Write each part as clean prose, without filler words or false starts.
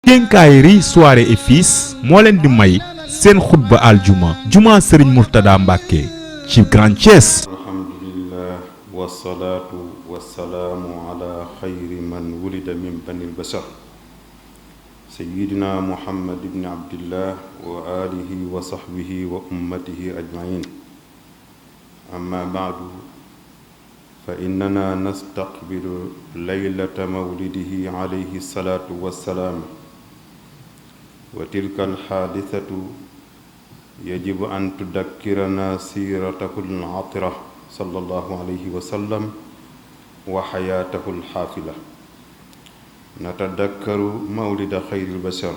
Quincaillerie Soirée et Fils moo leen di may seen xutba aljuma juma Serigne Mourtada Mbacke ci Grand Thiès. alhamdulillah wasalaatu wasalaamu ala xayri man wulida min banil bashar sayyidina muhammad ibni abdillah wa alihi wa sahbihi wa ummatihi ajmain amma baadu fa innana nastaqbilu laylata mawlidihi alayhi salaatu wassalaam wa tilka alxaadisatu yajibu an tudakkirana siiratahu al-atira sallallahu alayhi wa sallam wa xayaatahu al-xaafila natadakkaru mawlida xayri al-bashar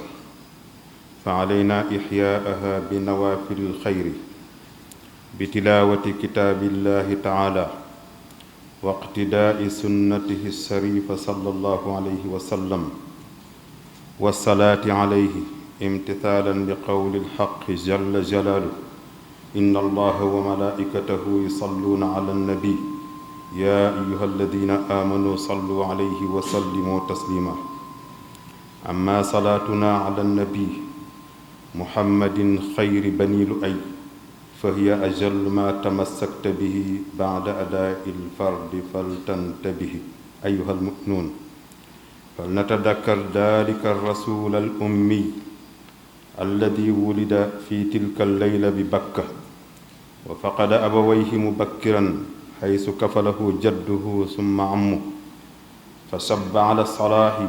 fa alayna ixyaaha bi nawaafili al-xayri bi tilaawati kitaabillahi taala wa iqtidaai sunnatihi as-sarifa sallallahu alayhi wa sallam wa salaati alayhi imtithaalan li qawli alxaqi jalla jalaaluhu inna allaha wa malaa'ikatahu yusalluuna ala annabi yaa ayyuha alladina aamanuu sallu alayhi wa sallimu taslima amma salaatuna ala annabi muhammadin xayri bani lu'ay fa hiya ajallu ma tamassakta bihi ba'da adaa'i alfardi faltantabihi ayyuha almu'minuun falnatadakkar daalika arrasuula al-ummi alladi wulida fi tilka allayla bi bakka wa faqada abawayhi mubakkiran xaysu kafalahu jadduhu summa ammu fa sabba ala salaahi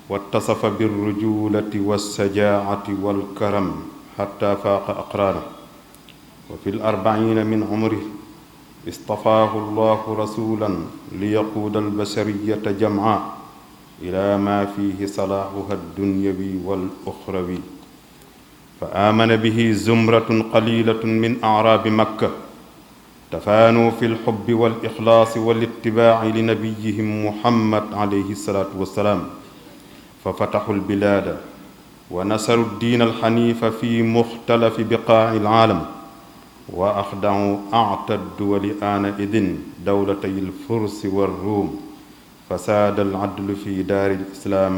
wattasafa birrujulati wassajaacati walkaram xatta faaqa aqraana wa fi l-arbaciina min cumrihi istafaahu allahu rasuulan liyaquuda albashariyata jamca ilaa maa fiihi salaaxuha addunyawi wal uxrawi fa aamana bihi zumratun qalilatun min acraabi makka tafaanuu fi lxubbi wal ixlaasi wal ittibaaci li nabiyihim muhammad alayhi salaatu wassalaam fa fataxu lbilaada wa nasaru ddiina alxaniifa fi muxtalafi biqaaci alcaalam wa axdacu acta dduwali aana idin dawlatay alfursi warruum fasaada alcadlu fi daari alislaam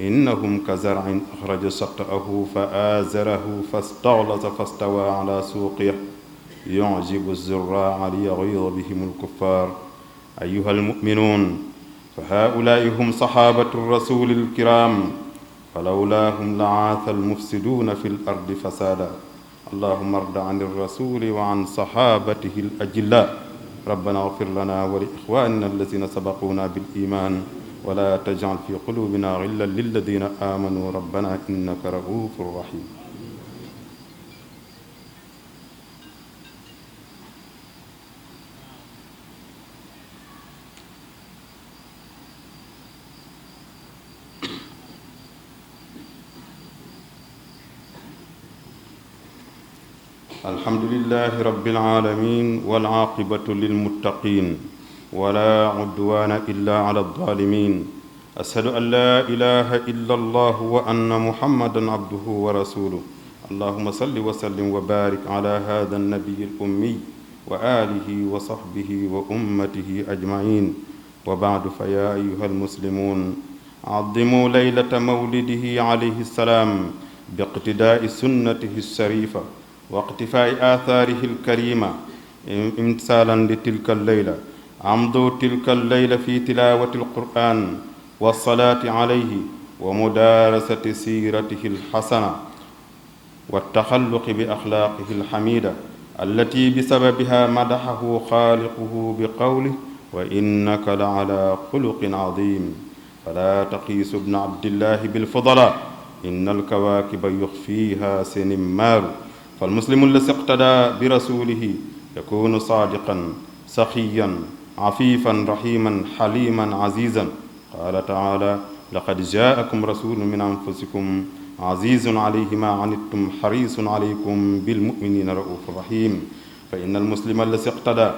innahum ka zarcin axraja shaq'ahu fa aazarahu fastaxlasa fastawaa ala suuqihi yucjibu zurraaca liyagiiza bihim alkuffaar ayyuha almu'minuun fa haa'ulaa'i hum saxaabatu rasuuli alkiraam falawlaahum lacaasa almufsiduuna fi lardi fasaada allahumma arda can alrasuuli wa can saxaabatihi alajillaa rabbana agfir lana wa li ixwaanina allazina sabaquuna bil iimaan wala tajal fi qulubina xillan lilladina amanu rabbana innaka raufur rahim alhamdulillahi rabbil alamin wal aqibatu lil muttaqin ولا عدوان إلا على الظالمين أشهد أن لا إله إلا الله وأن محمدا عبده ورسوله اللهم صل وسلم وبارك على هذا النبي الأمي وآله وصحبه وأمته أجمعين وبعد فيا أيها المسلمون عظموا ليلة مولده عليه السلام باقتداء سنته الشريفة واقتفاء آثاره الكريمة امتثالا لتلك الليلة عمدوا تلك الليلة في تلاوة القرآن والصلاة عليه ومدارسة سيرته الحسنة والتخلق بأخلاقه الحميدة التي بسببها مدحه خالقه بقوله وإنك لعلى خلق عظيم فلا تقيس ابن عبد الله بالفضلاء إن الكواكب يخفيها سنمار فالمسلم الذي اقتدى برسوله يكون صادقا سخيا عفيفا رحيما حليما عزيزا قال تعالى لقد جاءكم رسول من أنفسكم عزيز عليه ما عنتم حريص عليكم بالمؤمنين رؤوف رحيم فإن المسلم الذي اقتدى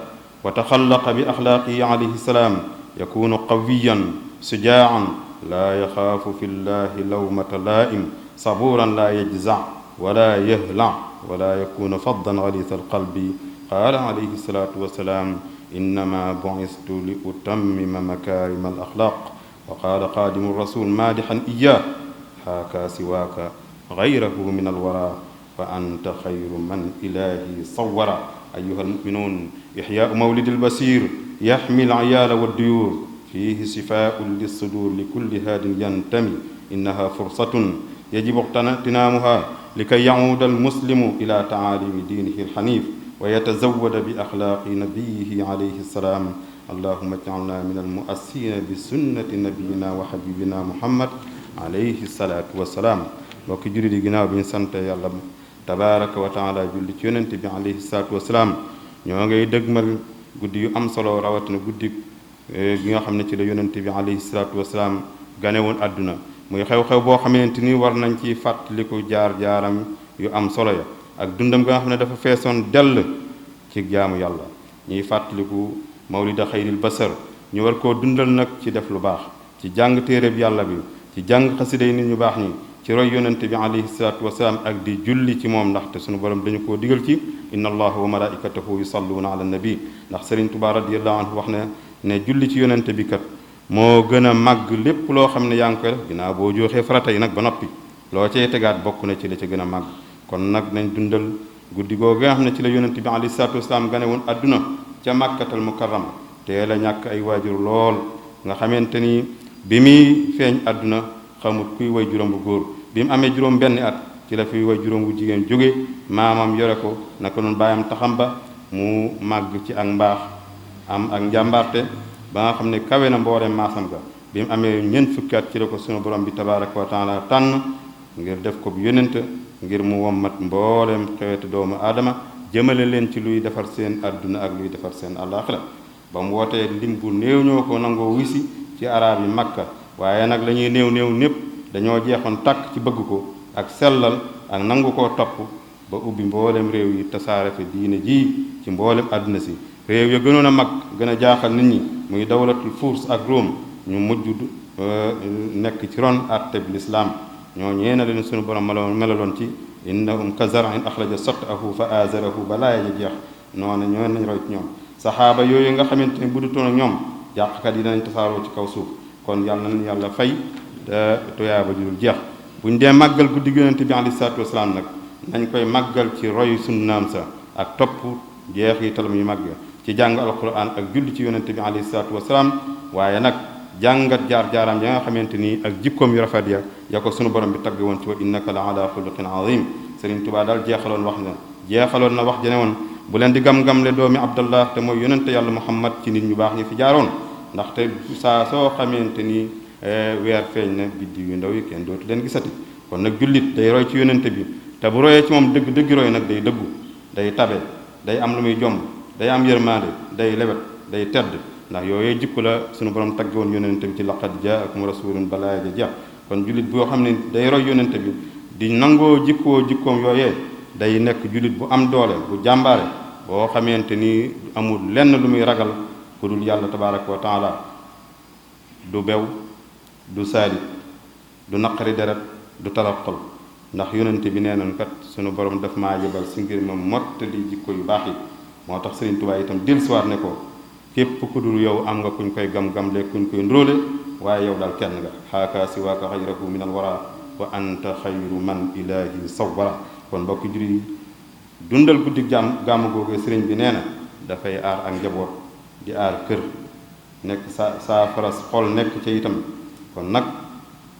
وتخلق بأخلاقه عليه السلام يكون قويا شجاعا لا يخاف في الله لومة لائم صبورا لا يجزع ولا يهلع ولا يكون فظا غليظ القلب قال عليه الصلاة والسلام إنما بعثت لأتمم مكارم الأخلاق وقال قادم الرسول مادحا إياه حاكا سواك غيره من الورى فأنت خير من إلهي صور أيها المؤمنون إحياء مولد البصير يحمي العيال والديور فيه شفاء للصدور لكل هاد ينتمي إنها فرصة يجب اغتنامها لكي يعود المسلم إلى تعاليم دينه الحنيف ويتزود بأخلاق نبيه عليه السلام اللهم اجعلنا من المؤسسين بسنة نبينا وحبيبنا محمد عليه الصلاة والسلام mbokki jullit yi ginnaaw bi ñu sant yàlla tabaaraka wa taala julli ci yonent bi alayhi salaatu wasalaam ñoo ngay dëgmal guddi yu am solo rawatina guddi gi nga xam ne ci la yonent bi alayhi salaatu wasalaam gane woon àdduna muy xew-xew boo xamante ni war nañ ci fàttaliku jaar-jaaram yu am solo ya ak dundam nga xam ne dafa feesoon dell ci jaamu yàlla ñuy fàttaliku mawlida xayril basar ñu war koo dundal nag ci def lu baax ci jàng téereb yàlla bi ci jàng xasida yi nit ñu baax ñi ci roy yonente bi alayhi salaatu wasalaam ak di julli ci moom ndaxte suñu borom dañu koo digal ci inna allaha wa malaikatahu yusalluuna ala nabi ndax Sëriñ Tuubaa radiyallahu anhu wax ne julli ci yonente bi kat moo gën a màgg lépp loo xam ne yaa ngi koy def ginnaaw boo jooxee farata yi nag ba noppi loo cay tegaat bokk na ci la ca gën a màgg kon nag nañ dundal guddi googu nga xam ne ci la yonente bi alayhi salaatu wasalaam gane woon adduna ca màkkatal mukarrama teel a ñàkk ay waajur lool nga xamante ni bi muy feeñ adduna xamut kuy way juróom bu góor bi mu amee juróom benn at ci la fi way juróom bu jigéen jóge maamam yore ko naka noonu baayam taxam ba mu màgg ci ak mbaax am ak njàmbaarte ba nga xam ne kawe na mbooleem maasam ga bi mu amee ñeent fukki at ci la ko sunu borom bi tabaaraka wa taala tànn ngir def ko bu yonent ngir mu wommat mbooleem xeetu doomu aadama jëmale leen ci luy defar seen adduna ak luy defar seen àllaaxira ba mu wootee lim bu néew ñoo ko nangoo wisi ci araab yi Makka waaye nag la ñuy néew ñépp dañoo jeexoon tàkk ci bëgg ko ak sellal ak nangu koo topp ba ubbi mboolem réew yi tasaare fi diine ji ci mboolem àdduna si réew ya gënoon a mag gën a jaaxal nit ñi muy dawlatul Furs ak Rome ñu mujj nekk ci ron atteb lislaam ñoo ñeena leen sunu borom melaloon ci innahum ka zar'in axraja shat'ahu fa azarahu ba laaya ji jeex noonu ñoo nañ roy ci ñoom saxaaba yooyu nga xamante ne bu dutoon ak ñoom jàqkat yi danañ tasaaroo ci kaw suuf kon yàlla nañ yàlla fay te tuyaaba ju dul jeex bu ñu dee màggal guddi yonente bi alayhi salaatu wasalaam nag nañ koy màggal ci roy sunnaam sa ak topp jeex yi talam yu màgg ci jàng alquran ak julli ci yonente bi alayhi salaatu wasalaam waaye nag jàngat jaar-jaaram ya nga xamante ni ak jikkoom yu rafet ya ko sunu borom bi tagg woon ci wa innaka la ala xuluqin azim Sëriñ Tuubaa daal jeexaloon na wax jene woon bu leen di gam-gam le doomi abdallah te mooy yonente yàlla muhammad ci nit ñu baax ñi fi jaaroon ndaxte saa soo xamante ni weer feeñ na biddi yu ndaw yi kenn dootu leen gisati kon nag jullit day roy ci yonente bi te bu royee ci moom dëgg roy nag day dëggu day tabe day am lu muy jomb day am yërmaande day lewet day tedd ndax yooyee jikko la suñu borom tagg woon yonente bi ci laqad jaakum rasulun balaa ja kon jullit boo xam ne day roy yonente bi di nangoo jikkoom yooyee day nekk jullit bu am doole bu jàmbaare boo xamante ni amul lenn lu muy ragal ku dul yàlla tabaraka wa taala du bew du saalit du naqari deret du talaqal ndax yonente bi nee nañ kat sunu borom daf maa yebal si ngir ma mottali jikko yu baax yi moo tax Sëriñ Tuubaa itam dellusiwaat ne ko képp ku dul yow am nga kuñ koy gam-gamle kuñ koy ndróole waaye yow daal kenn nga xaaka siwaaka xayrahu min al wara wa anta xayru man ilahi sawara kon mbokki jullit yi dundal guddi gàmmu googee sëriñ bi nee na dafay aar ak njaboot di aar kër nekk saafara xol nekk ca itam kon nag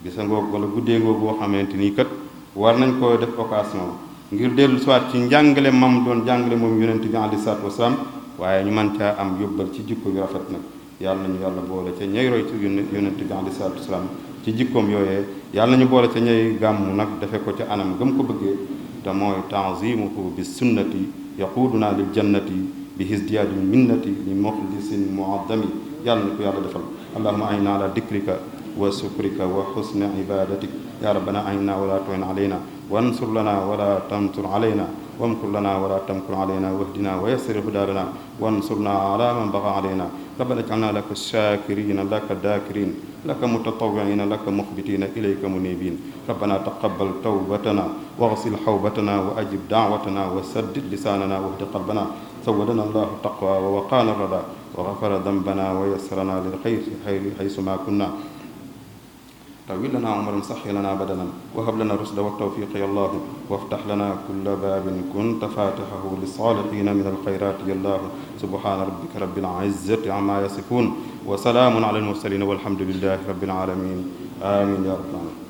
gisa ngoog wala guddee ngoog boo xamante nii kat war nañ ko def occasion ngir dellu soit ci njàngale mam doon jàngale moom yonente bi alayhi salaatu wasalaam waaye ñu mën caa am yóbbal ci jikko yu rafet nag yàlla nañu yàlla boole ca ñay roy ci yonente bi alayhi salaatu wasalaam ci jikkoom yooyee yàlla nañu boole ca ñay gàmmu nag defe ko ca anam gëm ko bëggee te mooy tanzimuhu bi sunnati yaquuduna lil jannati bi hisdiyaadi minnati li muxlisin muaddami yàlla na ko yàlla defal allahuma ayna ala dikrika wa sukrika wa xusni ibadatik ya rabbana ayna wala tuin alayna wansur lana wala tamtur alayna wamkur lana wala tamkur alayna wahdina wa yassir huda lana wansurna ala man baga alayna rabbana ij'alna laka shakirina laka dakirin laka mutatawwi'ina laka mukhbitina ilayka munibin rabbana taqabbal tawbatana waghsil hawbatana wa ajib da'watana wa saddid lisanana wahdi qalbana سودنا الله التقوى ووقانا الردى وغفر ذنبنا ويسرنا للخير حيثما كنا طويل لنا عمرا صحي لنا بدنا وهب لنا الرشد والتوفيق يا الله وافتح لنا كل باب كنت فاتحه للصالحين من الخيرات يا الله سبحان ربك رب العزة عما يصفون وسلام على المرسلين والحمد لله رب العالمين آمين يا رب العالمين